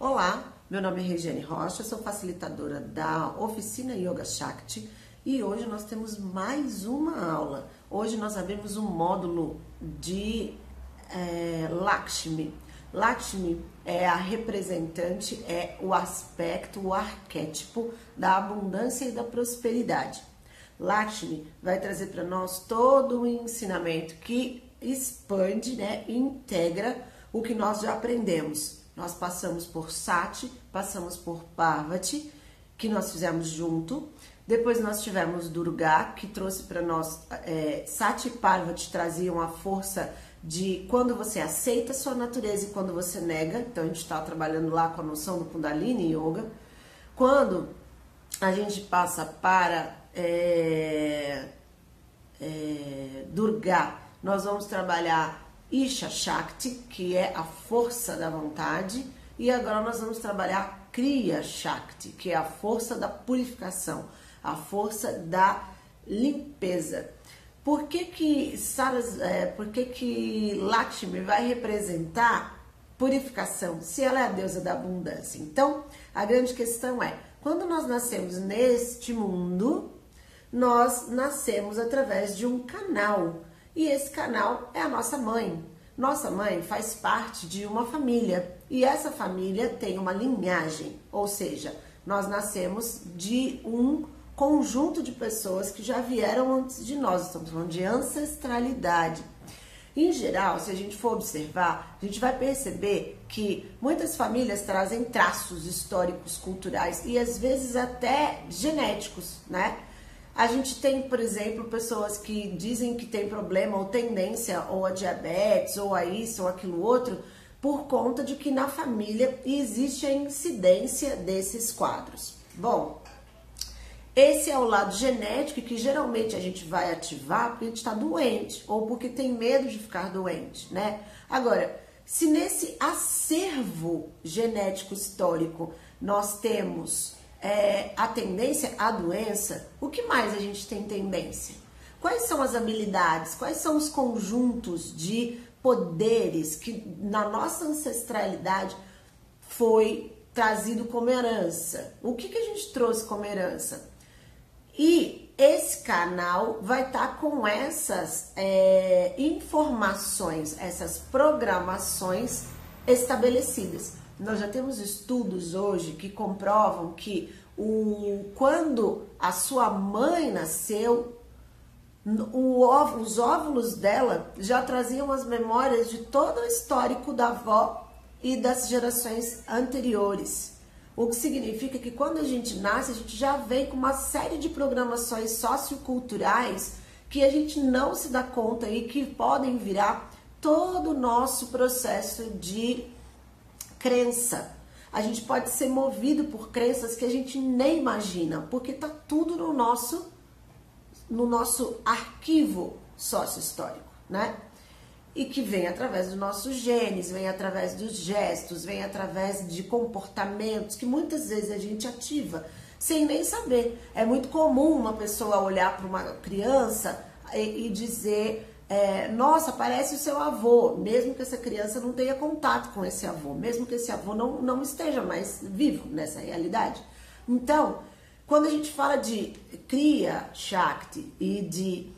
Olá, meu nome é Regiane Rocha, sou facilitadora da oficina Yoga Shakti e hoje nós temos mais uma aula. Hoje nós abrimos um módulo de Lakshmi. Lakshmi é a representante, é o aspecto, o arquétipo da abundância e da prosperidade. Lakshmi vai trazer para nós todo um ensinamento que expande, integra o que nós já aprendemos. Nós passamos por Sati, passamos por Parvati, que nós fizemos junto. Depois nós tivemos Durga, que trouxe para nós, Sati e Parvati traziam a força de quando você aceita a sua natureza e quando você nega. Então a gente está trabalhando lá com a noção do Kundalini Yoga. Quando a gente passa para Durga, nós vamos trabalhar Isha Shakti, que é a força da vontade, e agora nós vamos trabalhar Kriya Shakti, que é a força da purificação, a força da limpeza. Por que Lakshmi vai representar purificação, se ela é a deusa da abundância? Então, a grande questão é, quando nós nascemos neste mundo, nós nascemos através de um canal, e esse canal é a nossa mãe. Nossa mãe faz parte de uma família, e essa família tem uma linhagem, ou seja, nós nascemos de um conjunto de pessoas que já vieram antes de nós, estamos falando de ancestralidade. Em geral, se a gente for observar, a gente vai perceber que muitas famílias trazem traços históricos, culturais e às vezes até genéticos, né? A gente tem, por exemplo, pessoas que dizem que tem problema ou tendência ou a diabetes ou a isso ou aquilo outro, por conta de que na família existe a incidência desses quadros. Bom, esse é o lado genético que geralmente a gente vai ativar porque a gente está doente ou porque tem medo de ficar doente, né? Agora, se nesse acervo genético histórico nós temos a tendência à doença, o que mais a gente tem tendência? Quais são as habilidades, quais são os conjuntos de poderes que na nossa ancestralidade foi trazido como herança? O que a gente trouxe como herança? E esse canal vai estar com essas informações, essas programações estabelecidas. Nós já temos estudos hoje que comprovam que quando a sua mãe nasceu, os óvulos dela já traziam as memórias de todo o histórico da avó e das gerações anteriores. O que significa que quando a gente nasce, a gente já vem com uma série de programações socioculturais que a gente não se dá conta e que podem virar todo o nosso processo de crença. A gente pode ser movido por crenças que a gente nem imagina, porque tá tudo no nosso arquivo sócio-histórico, né? E que vem através dos nossos genes, vem através dos gestos, vem através de comportamentos que muitas vezes a gente ativa sem nem saber. É muito comum uma pessoa olhar para uma criança e dizer nossa, parece o seu avô, mesmo que essa criança não tenha contato com esse avô, mesmo que esse avô não esteja mais vivo nessa realidade. Então, quando a gente fala de Kriya Shakti e de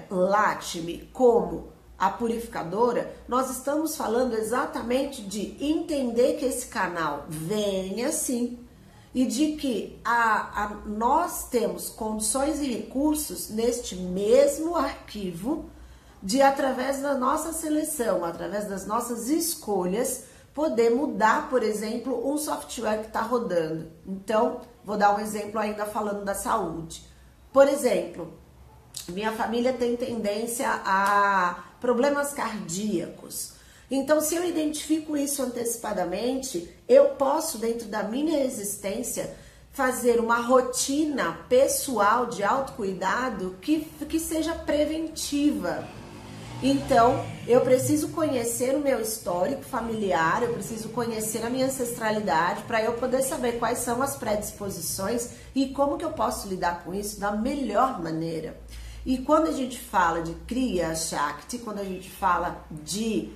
Lakshmi como a purificadora, nós estamos falando exatamente de entender que esse canal vem assim, e de que nós temos condições e recursos neste mesmo arquivo de, através da nossa seleção, através das nossas escolhas, poder mudar, por exemplo, um software que está rodando. Então, vou dar um exemplo ainda falando da saúde. Por exemplo, minha família tem tendência a problemas cardíacos. Então, se eu identifico isso antecipadamente, eu posso, dentro da minha existência, fazer uma rotina pessoal de autocuidado que seja preventiva. Então, eu preciso conhecer o meu histórico familiar, eu preciso conhecer a minha ancestralidade para eu poder saber quais são as predisposições e como que eu posso lidar com isso da melhor maneira. E quando a gente fala de Kriya Shakti, quando a gente fala de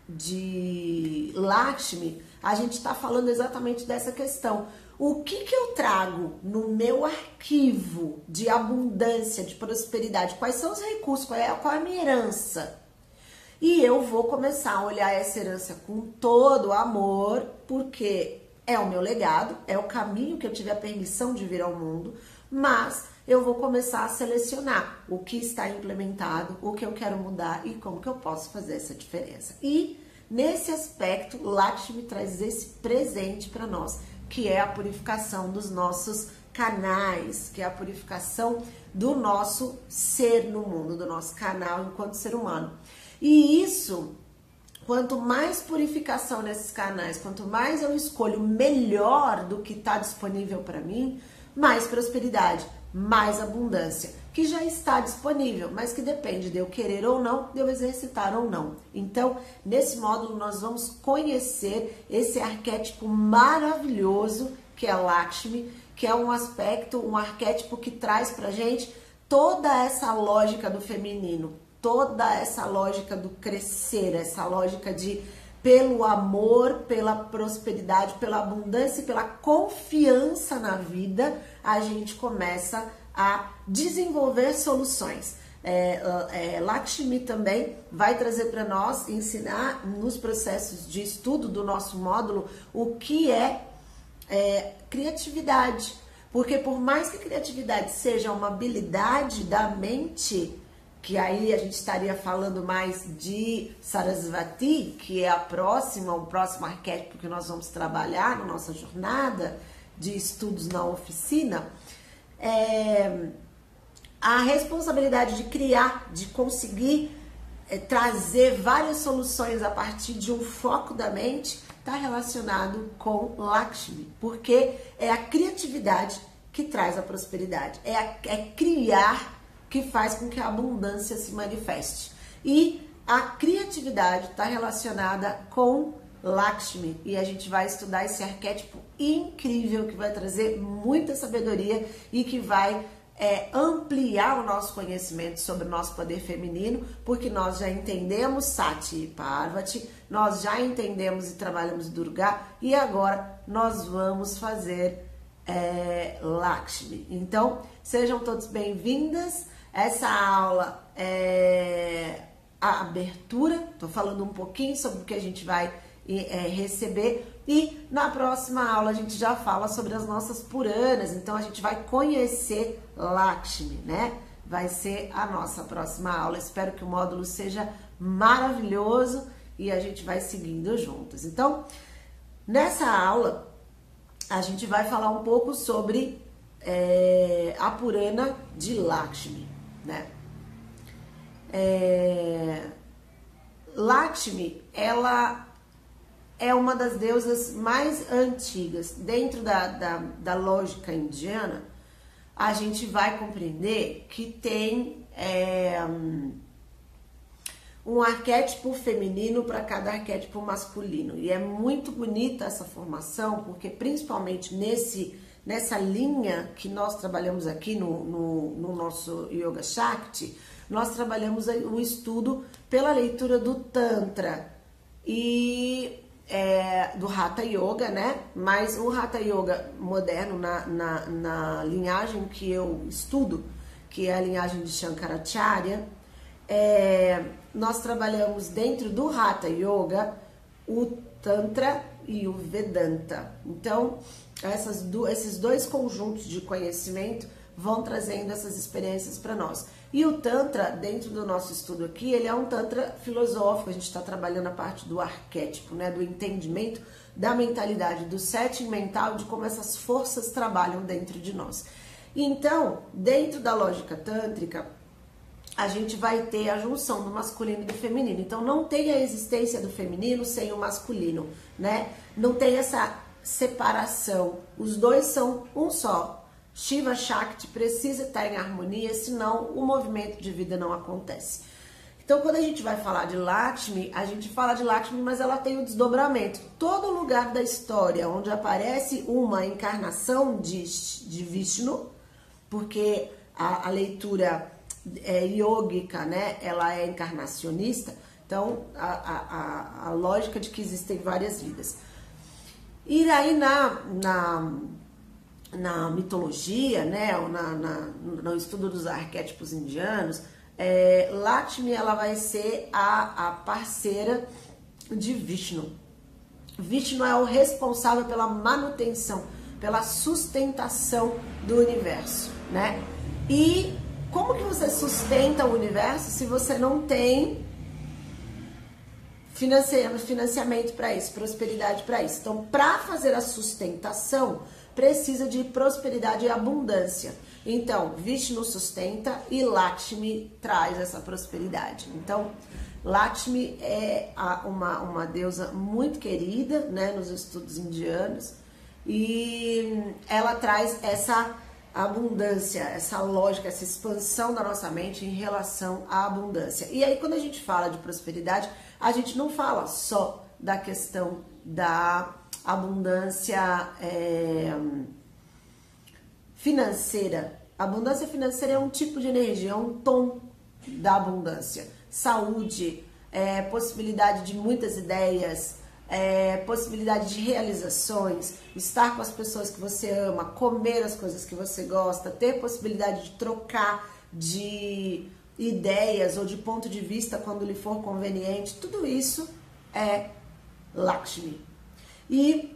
de Lakshmi, a gente está falando exatamente dessa questão. O que eu trago no meu arquivo de abundância, de prosperidade? Quais são os recursos? Qual é a minha herança? E eu vou começar a olhar essa herança com todo o amor, porque é o meu legado, é o caminho que eu tive a permissão de vir ao mundo, mas eu vou começar a selecionar o que está implementado, o que eu quero mudar e como que eu posso fazer essa diferença. E nesse aspecto, Lakshmi traz esse presente para nós, que é a purificação dos nossos canais, que é a purificação do nosso ser no mundo, do nosso canal enquanto ser humano. E isso, quanto mais purificação nesses canais, quanto mais eu escolho melhor do que está disponível para mim, mais prosperidade, mais abundância, que já está disponível, mas que depende de eu querer ou não, de eu exercitar ou não. Então, nesse módulo, nós vamos conhecer esse arquétipo maravilhoso que é Lakshmi, que é um aspecto, um arquétipo que traz pra gente toda essa lógica do feminino, toda essa lógica do crescer, essa lógica de pelo amor, pela prosperidade, pela abundância e pela confiança na vida, a gente começa a desenvolver soluções. Lakshmi também vai trazer para nós, ensinar nos processos de estudo do nosso módulo o que é criatividade. Porque por mais que criatividade seja uma habilidade da mente, que aí a gente estaria falando mais de Sarasvati, que é o próximo arquétipo que nós vamos trabalhar na nossa jornada de estudos na oficina, a responsabilidade de criar, de conseguir trazer várias soluções a partir de um foco da mente, está relacionado com Lakshmi, porque é a criatividade que traz a prosperidade, é criar que faz com que a abundância se manifeste. E a criatividade está relacionada com Lakshmi, e a gente vai estudar esse arquétipo incrível que vai trazer muita sabedoria e que vai ampliar o nosso conhecimento sobre o nosso poder feminino, porque nós já entendemos Sati e Parvati, nós já entendemos e trabalhamos Durga, e agora nós vamos fazer Lakshmi. Então, sejam todos bem-vindas. Essa aula é a abertura, tô falando um pouquinho sobre o que a gente vai receber, e na próxima aula a gente já fala sobre as nossas Puranas, então a gente vai conhecer Lakshmi, né? Vai ser a nossa próxima aula. Espero que o módulo seja maravilhoso e a gente vai seguindo juntos. Então, nessa aula a gente vai falar um pouco sobre a Purana de Lakshmi, né? Lakshmi, ela é uma das deusas mais antigas. Dentro da lógica indiana, a gente vai compreender que tem um arquétipo feminino para cada arquétipo masculino. E é muito bonita essa formação, porque principalmente nessa linha que nós trabalhamos aqui no nosso Yoga Shakti, nós trabalhamos o estudo pela leitura do Tantra e do Hatha Yoga, né? Mas o Hatha Yoga moderno, na linhagem que eu estudo, que é a linhagem de Shankaracharya, nós trabalhamos dentro do Hatha Yoga o Tantra e o Vedanta. Então, esses dois conjuntos de conhecimento vão trazendo essas experiências para nós. E o Tantra, dentro do nosso estudo aqui, ele é um Tantra filosófico. A gente está trabalhando a parte do arquétipo, né, do entendimento da mentalidade, do setting mental, de como essas forças trabalham dentro de nós. Então, dentro da lógica tântrica, a gente vai ter a junção do masculino e do feminino. Então, não tem a existência do feminino sem o masculino, né? Não tem essa separação. Os dois são um só. Shiva Shakti precisa estar em harmonia, senão o movimento de vida não acontece. Então, quando a gente vai falar de Lakshmi, a gente fala de Lakshmi, mas ela tem o desdobramento. Todo lugar da história onde aparece uma encarnação de Vishnu, porque a leitura yógica, né, ela é encarnacionista, Então, a lógica de que existem várias vidas. E aí na mitologia, né, ou no estudo dos arquétipos indianos, Lakshmi ela vai ser a parceira de Vishnu. Vishnu é o responsável pela manutenção, pela sustentação do universo, né? E como que você sustenta o universo se você não tem financiamento para isso, prosperidade para isso? Então, para fazer a sustentação, precisa de prosperidade e abundância. Então, Vishnu sustenta e Lakshmi traz essa prosperidade. Então, Lakshmi é uma deusa muito querida, né, nos estudos indianos, e ela traz essa abundância, essa lógica, essa expansão da nossa mente em relação à abundância. E aí, quando a gente fala de prosperidade, a gente não fala só da questão da abundância financeira. Abundância financeira é um tipo de energia, é um tom da abundância. Saúde, possibilidade de muitas ideias, possibilidade de realizações, estar com as pessoas que você ama, comer as coisas que você gosta, ter possibilidade de trocar de ideias ou de ponto de vista quando lhe for conveniente. Tudo isso é Lakshmi. E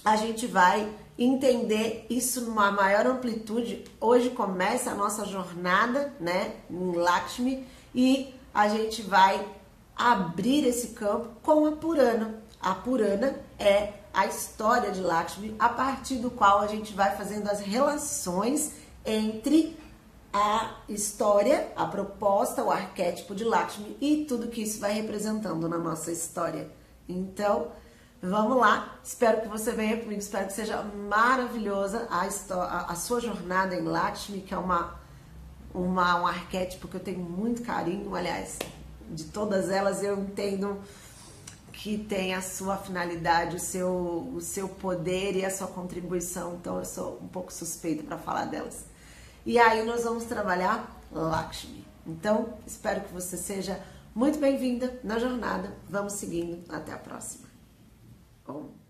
a gente vai entender isso numa maior amplitude. Hoje começa a nossa jornada, né, em Lakshmi, e a gente vai abrir esse campo com a Purana. A Purana é a história de Lakshmi, a partir do qual a gente vai fazendo as relações entre a história, a proposta, o arquétipo de Lakshmi e tudo que isso vai representando na nossa história. Então, vamos lá, espero que você venha comigo, espero que seja maravilhosa a sua jornada em Lakshmi, que é um arquétipo que eu tenho muito carinho. Aliás, de todas elas eu entendo que tem a sua finalidade, o seu poder e a sua contribuição, então eu sou um pouco suspeita para falar delas. E aí nós vamos trabalhar Lakshmi. Então, espero que você seja muito bem-vinda na jornada. Vamos seguindo. Até a próxima. Om.